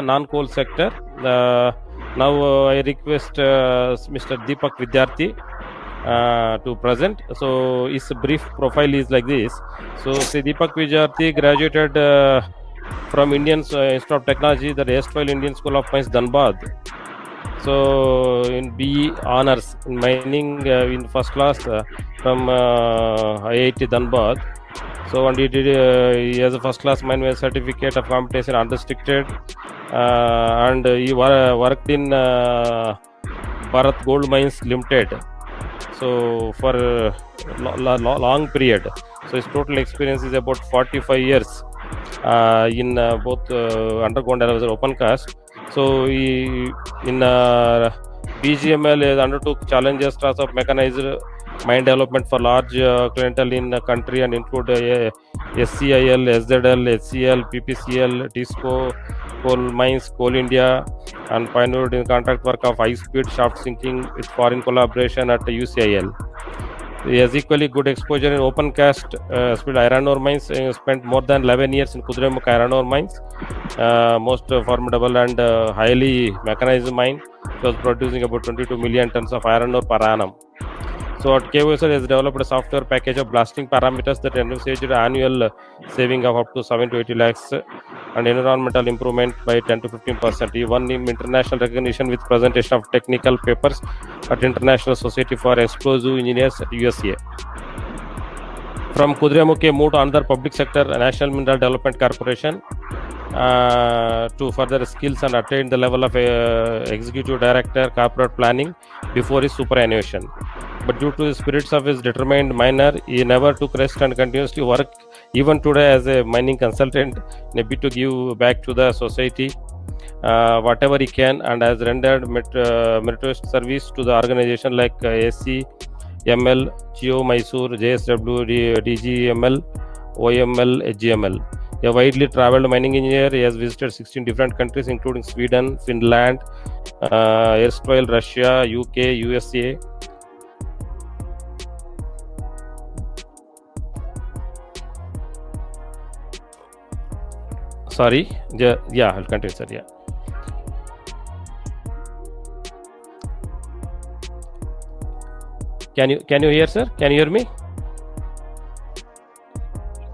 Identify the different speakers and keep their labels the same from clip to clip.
Speaker 1: non-coal sector. Now I request Mr. Deepak Vidyarthi to present. So his brief profile is like this. So Sri Deepak Vidyarthi graduated from Indian Institute of Technology, the erstwhile Indian School of Mines, Dhanbad. So in BE honors in mining in first class from IIT Dhanbad. So and he has a first class mine certificate of competence unrestricted, and he worked in Bharat Gold Mines Limited. So for long period. So his total experience is about 45 years in both underground as well as open cast. So he in BGML undertook challenges of mechanized mine development for large clientele in the country and include SCIL, SZL, HCL, PPCL, TISCO, Coal Mines, Coal India, and pioneered in contract work of high-speed shaft sinking with foreign collaboration at UCIL. He has equally good exposure in open cast speed iron ore mines. He spent more than 11 years in Kudremukh iron ore mines, most formidable and highly mechanized mine. It was producing about 22 million tons of iron ore per annum. So at KOSL has developed a software package of blasting parameters that envisaged annual saving of up to 7 to 80 lakhs and environmental improvement by 10 to 15%. He won international recognition with presentation of technical papers at International Society for Explosive Engineers at USA. From Kudremukh, he moved to another public sector, National Mineral Development Corporation, to further skills and attain the level of executive director, corporate planning before his superannuation. But due to the spirits of his determined miner, he never took rest and continuously work even today as a mining consultant in a bid to give back to the society whatever he can, and has rendered meritorious service to the organization like SC, ML, Geo Mysore, JSW, DGML, OML, HGML. A widely traveled mining engineer, he has visited 16 different countries including Sweden, Finland, erstwhile Russia, UK, USA. Sorry, yeah, I'll continue, sir. Yeah. Can you hear, sir? Can you hear me?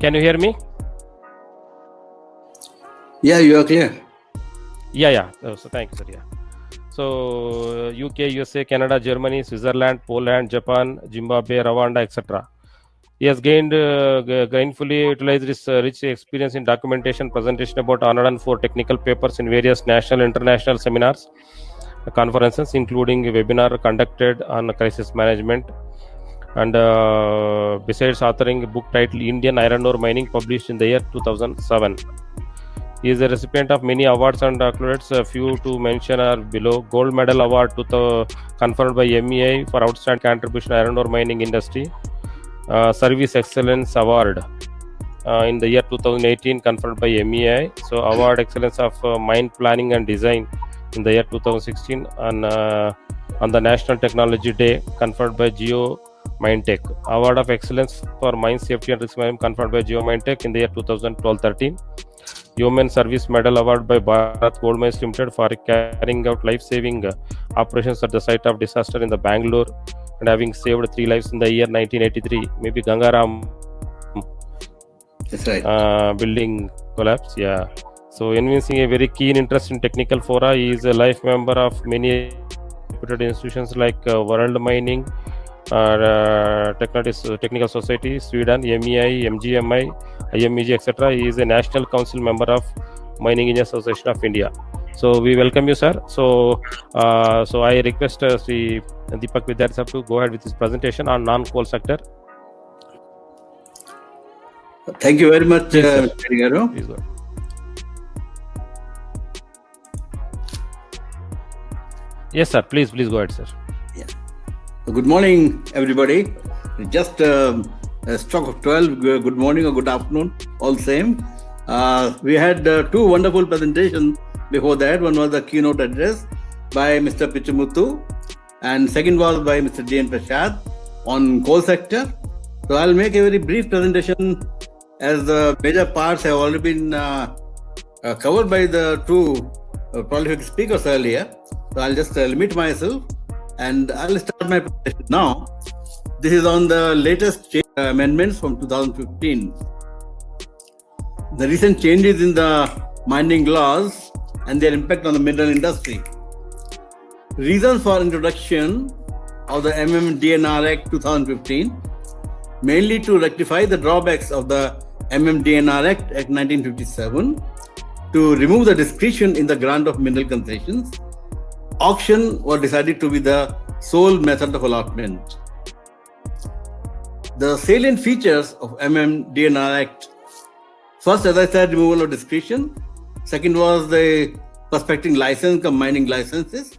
Speaker 1: Can you hear me?
Speaker 2: Yeah, you are clear.
Speaker 1: Yeah. So thank you, sir. Yeah. So UK, USA, Canada, Germany, Switzerland, Poland, Japan, Zimbabwe, Rwanda, etc. He has gainfully utilized his rich experience in documentation, presentation about 104 technical papers in various national and international seminars, conferences, including a webinar conducted on crisis management, and besides authoring a book titled Indian Iron Ore Mining, published in the year 2007. He is a recipient of many awards and accolades. A few to mention are below: Gold Medal Award conferred by MEI for outstanding contribution to iron ore mining industry. Service Excellence Award in the year 2018 conferred by MEI. So Award Excellence of Mine Planning and Design in the year 2016, and on the National Technology Day conferred by Geo Mindtech. Award of Excellence for Mine Safety and Risk Management conferred by Geo Mindtech in the year 2012-13. Yeoman Service Medal Award by Bharat Gold Mines Limited for carrying out life-saving operations at the site of disaster in the Bangalore and having saved 3 lives in the year 1983. Maybe Gangaram.
Speaker 2: That's right.
Speaker 1: Building collapse. Yeah. So evincing a very keen interest in technical fora, he is a life member of many reputed institutions like World Mining, Technical Society, Sweden, MEI, MGMI, IMEG, etc. He is a National Council member of Mining Engineers Association of India. So we welcome you, sir. So I request Sri Deepak Vidyarthi to go ahead with his presentation on non-coal sector.
Speaker 2: Thank you very much,
Speaker 1: Yes,
Speaker 2: Garu.
Speaker 1: Please go ahead. Yes, sir. Please go ahead, sir.
Speaker 2: Yeah. Good morning, everybody. Just a stroke of 12. Good morning or good afternoon, all same. We had 2 wonderful presentations before that. One was the keynote address by Mr. Pichumuthu, and second was by Mr. D.N. Prasad on coal sector. So I'll make a very brief presentation, as the major parts have already been covered by the 2 prolific speakers earlier. So I'll just limit myself and I'll start my presentation now. This is on the latest amendments from 2015. The recent changes in the mining laws and their impact on the mineral industry. Reasons for introduction of the MMDNR Act 2015, mainly to rectify the drawbacks of the MMDNR Act 1957, to remove the discretion in the grant of mineral concessions. Auction was decided to be the sole method of allotment. The salient features of MMDNR Act. First, as I said, removal of discretion. Second was the prospecting license, mining licenses.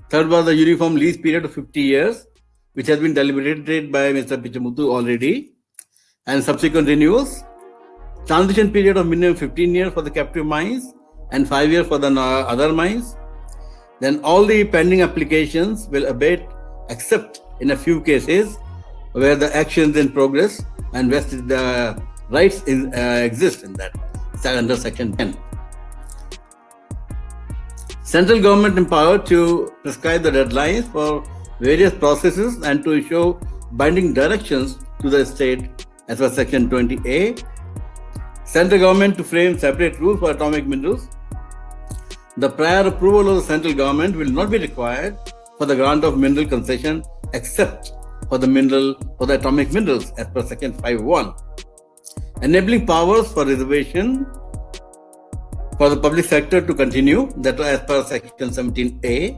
Speaker 2: Third was the uniform lease period of 50 years, which has been deliberated by Mr. Pichamuthu already, and subsequent renewals. Transition period of minimum 15 years for the captive mines and 5 years for the other mines. Then all the pending applications will abate except in a few cases where the actions in progress and vested rights exist in that, under Section 10. Central government empowered to prescribe the deadlines for various processes and to issue binding directions to the state as per Section 20A. Central government to frame separate rules for atomic minerals. The prior approval of the central government will not be required for the grant of mineral concession except for the atomic minerals as per Section 5.1. Enabling powers for reservation for the public sector to continue, that as per Section 17A.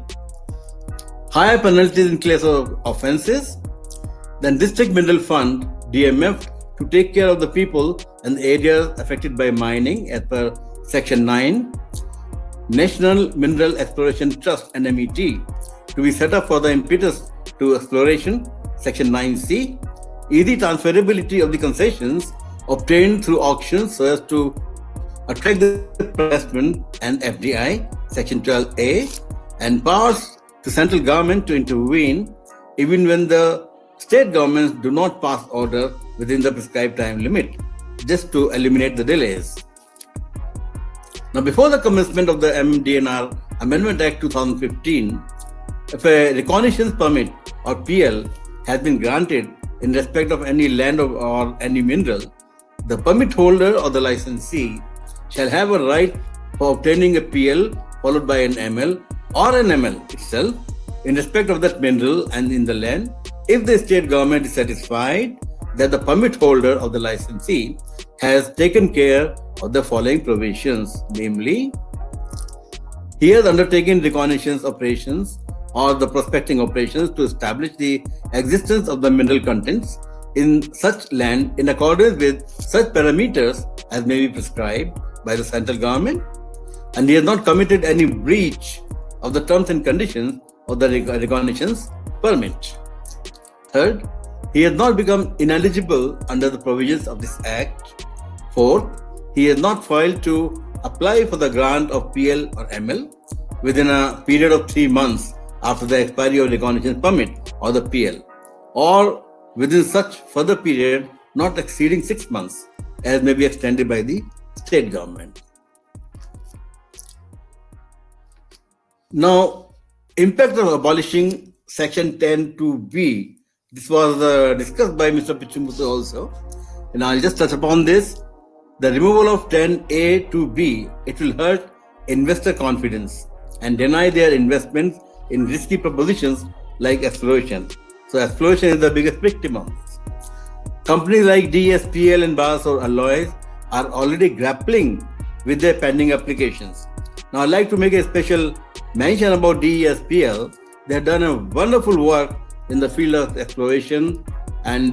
Speaker 2: Higher penalties in case of offences. Then District Mineral Fund, DMF, to take care of the people and the areas affected by mining as per Section 9. National Mineral Exploration Trust, NMET, to be set up for the impetus to exploration, Section 9C. Easy transferability of the concessions obtained through auctions so as to attract the investment and FDI, Section 12A, and powers to central government to intervene even when the state governments do not pass order within the prescribed time limit, just to eliminate the delays. Now, before the commencement of the MMDNR Amendment Act 2015, if a reconnaissance permit or PL has been granted in respect of any land or any mineral, the permit holder or the licensee shall have a right for obtaining a PL followed by an ML or an ML itself in respect of that mineral and in the land, if the state government is satisfied that the permit holder of the licensee has taken care of the following provisions, namely, he has undertaken reconnaissance operations or the prospecting operations to establish the existence of the mineral contents in such land in accordance with such parameters as may be prescribed by the central government, and he has not committed any breach of the terms and conditions of the reconnaissance permit. Third, he has not become ineligible under the provisions of this Act. Fourth, he has not failed to apply for the grant of PL or ML within a period of 3 months after the expiry of reconnaissance permit or the PL, or within such further period not exceeding 6 months, as may be extended by the state government. Now, impact of abolishing Section 10(2)(b). This was discussed by Mr. Pichamuthu also, and I'll just touch upon this. The removal of 10(a) to (b), it will hurt investor confidence and deny their investments in risky propositions like exploration. So exploration is the biggest victim of this. Companies like DSPL and Basor Alloys are already grappling with their pending applications. Now I'd like to make a special mention about DSPL. They have done a wonderful work in the field of exploration, and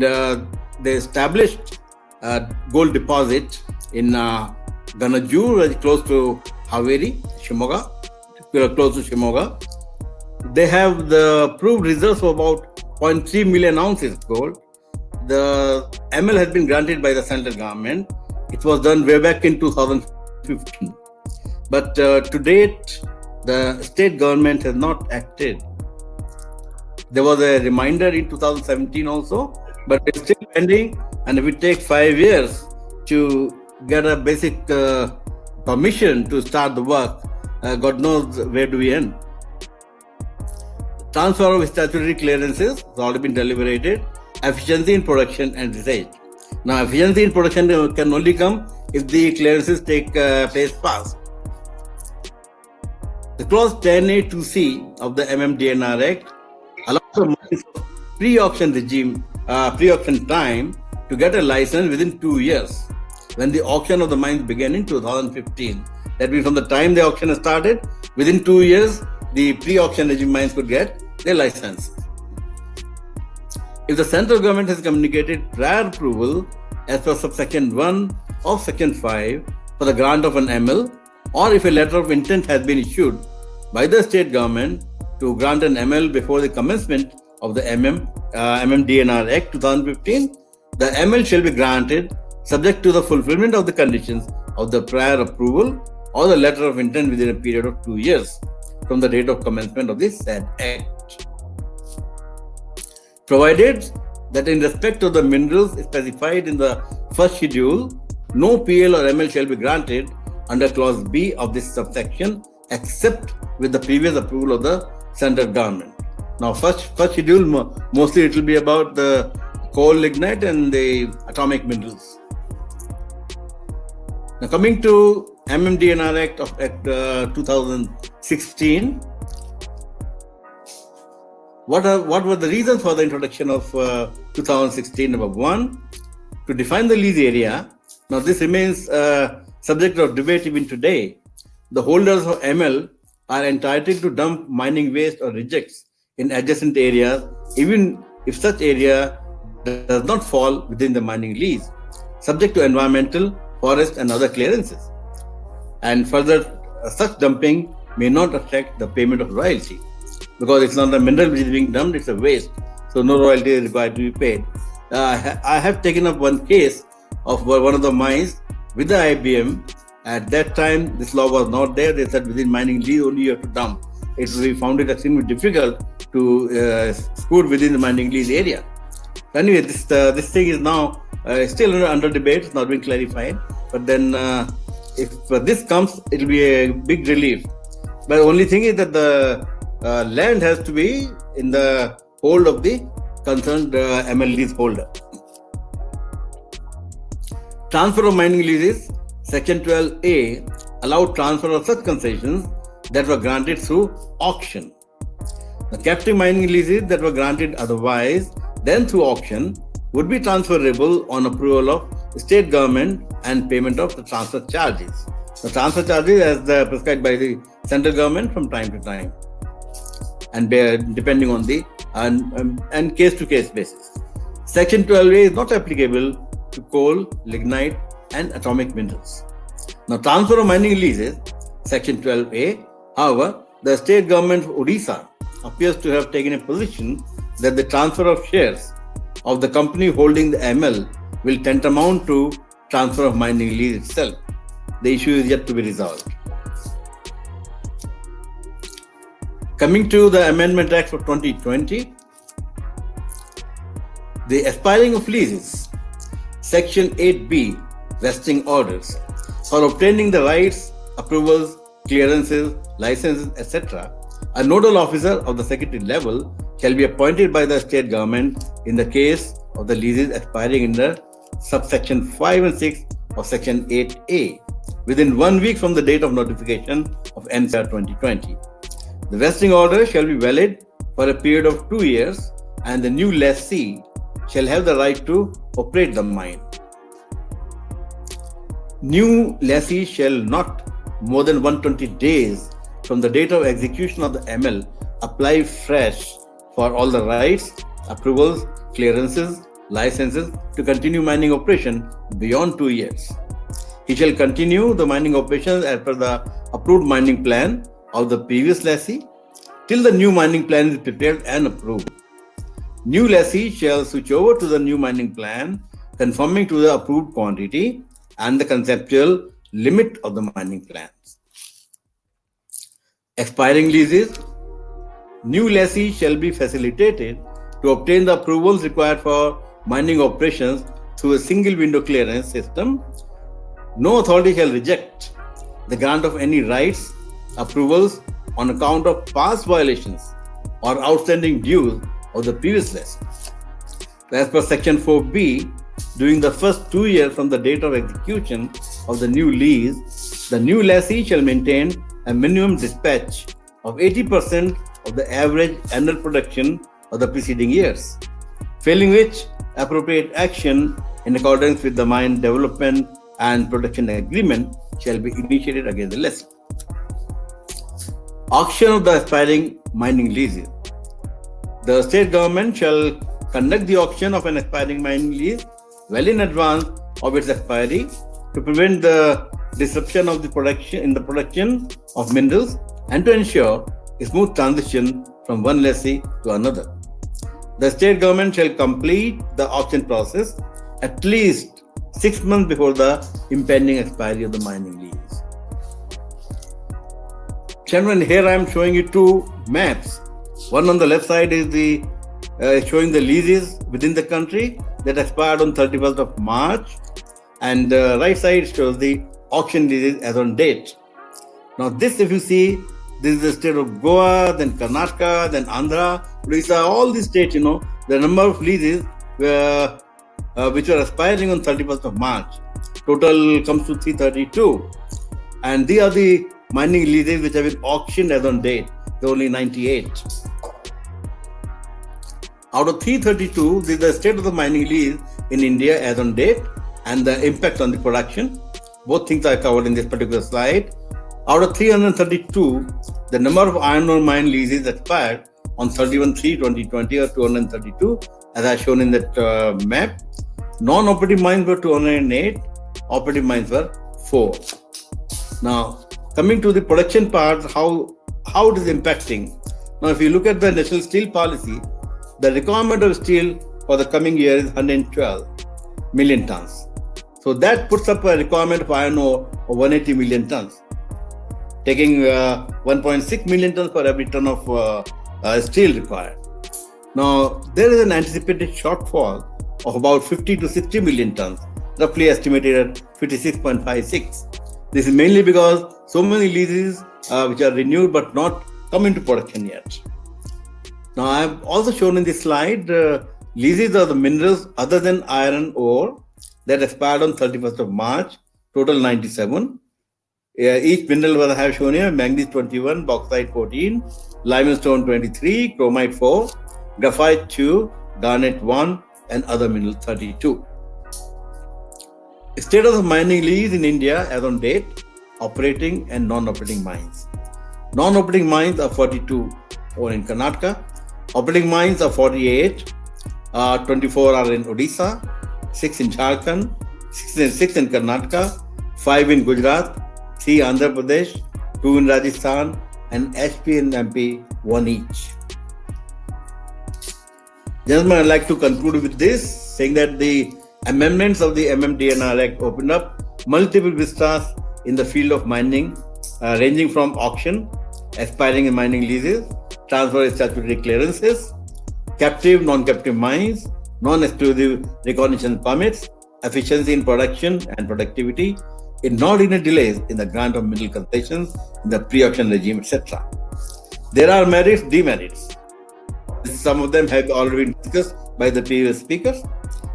Speaker 2: they established a gold deposit in Ganajur, close to Haveri, Shimoga, close to Shimoga. They have the proved reserves of about 0.3 million ounces gold. The ML has been granted by the central government. It was done way back in 2015. But to date, the state government has not acted. There was a reminder in 2017 also, but it's still pending. And if it takes 5 years to get a basic permission to start the work, God knows where do we end. Transfer of statutory clearances has already been deliberated. Efficiency in production and research. Now, efficiency in production can only come if the clearances take place fast. The clause 10A2C of the MMDNR Act allows for pre-auction regime, pre-auction time to get a license within 2 years when the auction of the mines began in 2015. That means from the time the auction started, within 2 years, the pre-auction regime mines could get their license. If the central government has communicated prior approval as per subsection 1 of section 5 for the grant of an ML, or if a letter of intent has been issued by the state government to grant an ML before the commencement of the MMDNR Act 2015, the ML shall be granted subject to the fulfillment of the conditions of the prior approval or the letter of intent within a period of 2 years from the date of commencement of this said Act. Provided that in respect of the minerals specified in the first schedule, no PL or ML shall be granted under clause B of this subsection except with the previous approval of the central government. Now, first schedule, mostly it will be about the coal, lignite and the atomic minerals. Now, coming to MMDNR Act of 2016, what were the reasons for the introduction of 2016? Number one, to define the lease area. Now, this remains subject of debate even today. The holders of ML are entitled to dump mining waste or rejects in adjacent areas, even if such area does not fall within the mining lease, subject to environmental, forest and other clearances. And further, such dumping may not affect the payment of royalty, because it's not a mineral which is being dumped, it's a waste. So no royalty is required to be paid. I have taken up one case of one of the mines with the IBM. At that time, this law was not there. They said within mining lease only you have to dump. We found it extremely difficult to scoot within the mining lease area. Anyway, this thing is now still under debate. It's not been clarified. But then if this comes, it will be a big relief. But the only thing is that the land has to be in the hold of the concerned ML lease holder. Transfer of mining leases. Section 12A allowed transfer of such concessions that were granted through auction. The captive mining leases that were granted otherwise than through auction would be transferable on approval of state government and payment of the transfer charges. The transfer charges as prescribed by the central government from time to time, and depending on the and case-to-case basis. Section 12A is not applicable to coal, lignite, and atomic minerals. Now, transfer of mining leases, Section 12A, however, the state government of Odisha appears to have taken a position that the transfer of shares of the company holding the ML will tantamount to transfer of mining lease itself. The issue is yet to be resolved. Coming to the Amendment Act of 2020, the expiring of leases, Section 8B, vesting orders. For obtaining the rights, approvals, clearances, licenses, etc., a nodal officer of the secretary level shall be appointed by the state government in the case of the leases expiring in the subsection 5 and 6 of Section 8A within 1 week from the date of notification of NCR 2020. The vesting order shall be valid for a period of 2 years, and the new lessee shall have the right to operate the mine. New lessee shall not more than 120 days from the date of execution of the ML apply fresh for all the rights, approvals, clearances, licenses to continue mining operation beyond 2 years. He shall continue the mining operations as per the approved mining plan of the previous lessee till the new mining plan is prepared and approved. New lessee shall switch over to the new mining plan conforming to the approved quantity and the conceptual limit of the mining plans. Expiring leases. New lessee shall be facilitated to obtain the approvals required for mining operations through a single window clearance system. No authority shall reject the grant of any rights, approvals on account of past violations or outstanding dues of the previous lessee. As per Section 4B, during the first 2 years from the date of execution of the new lease, the new lessee shall maintain a minimum dispatch of 80% of the average annual production of the preceding years, failing which appropriate action in accordance with the mine development and production agreement shall be initiated against the lessee. Auction of the expiring mining leases. The state government shall conduct the auction of an expiring mining lease well in advance of its expiry to prevent the disruption of the production of minerals and to ensure a smooth transition from one lessee to another. The state government shall complete the auction process at least 6 months before the impending expiry of the mining lease. Gentlemen, here I am showing you two maps. One on the left side is the showing the leases within the country that expired on 31st of March, and the right side shows the auction leases as on date. Now this, if you see, this is the state of Goa, then Karnataka, then Andhra, Odisha, all these states, the number of leases which were expiring on 31st of March. Total comes to 332. And these are the mining leases which have been auctioned as on date. There are only 98. Out of 332, this is the state of the mining lease in India as on date and the impact on the production. Both things are covered in this particular slide. Out of 332, the number of iron ore mine leases expired on 31/3/2020 are 232, as I shown in that map. Non-operative mines were 208, operative mines were 4. Now, coming to the production part, how it is impacting. Now, if you look at the National Steel Policy, the requirement of steel for the coming year is 112 million tons. So that puts up a requirement of iron ore of 180 million tons, taking 1.6 million tons for every ton of steel required. Now, there is an anticipated shortfall of about 50 to 60 million tons, roughly estimated at 56.56. This is mainly because so many leases which are renewed but not come into production yet. Now, I have also shown in this slide leases of the minerals other than iron ore that expired on 31st of March, total 97. Each mineral was I have shown here: manganese 21, bauxite 14, limestone 23, chromite 4, graphite 2, garnet 1, and other minerals 32. Status of mining lease in India as on date: operating and non-operating mines. Non-operating mines are 42 in Karnataka. Operating mines are 48. 24 are in Odisha, 6 in Jharkhand, 6 in Karnataka, 5 in Gujarat, 3 Andhra Pradesh, 2 in Rajasthan, and HP and MP 1 each. Gentlemen, I'd like to conclude with this, saying that the amendments of the MMDNR Act opened up multiple vistas in the field of mining, ranging from auction, expiring in mining leases, transfer of statutory clearances, captive, non-captive mines, non-exclusive recognition permits, efficiency in production and productivity, inordinate delays in the grant of mineral concessions in the pre-auction regime, etc. There are merits, demerits. Some of them have already been discussed by the previous speakers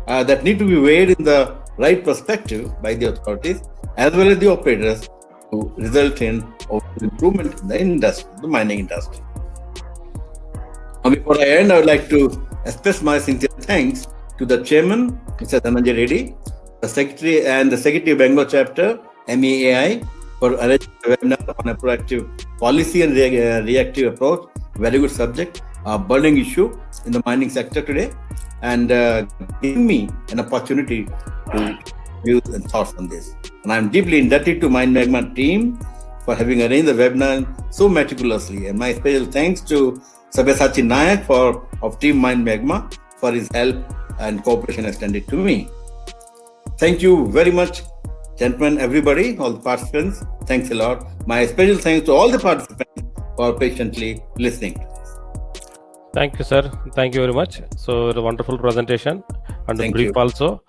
Speaker 2: that need to be weighed in the right perspective by the authorities as well as the operators to result in improvement in the industry, the mining industry. Now, before I end, I would like to express my sincere thanks to the chairman, Mr. Dhananjay Reddy, the secretary and the secretary of Bengal chapter, MEAI, for arranging a webinar on a proactive policy and reactive approach. Very good subject, a burning issue in the mining sector today, and giving me an opportunity to views and thoughts on this. And I'm deeply indebted to Mind Magma team for having arranged the webinar so meticulously. And my special thanks to Sabyasachi Nayak of Team Mind Magma for his help and cooperation extended to me. Thank you very much, gentlemen, everybody, all the participants. Thanks a lot. My special thanks to all the participants for patiently listening.
Speaker 1: Thank you, sir. Thank you very much. So, a wonderful presentation and a brief also.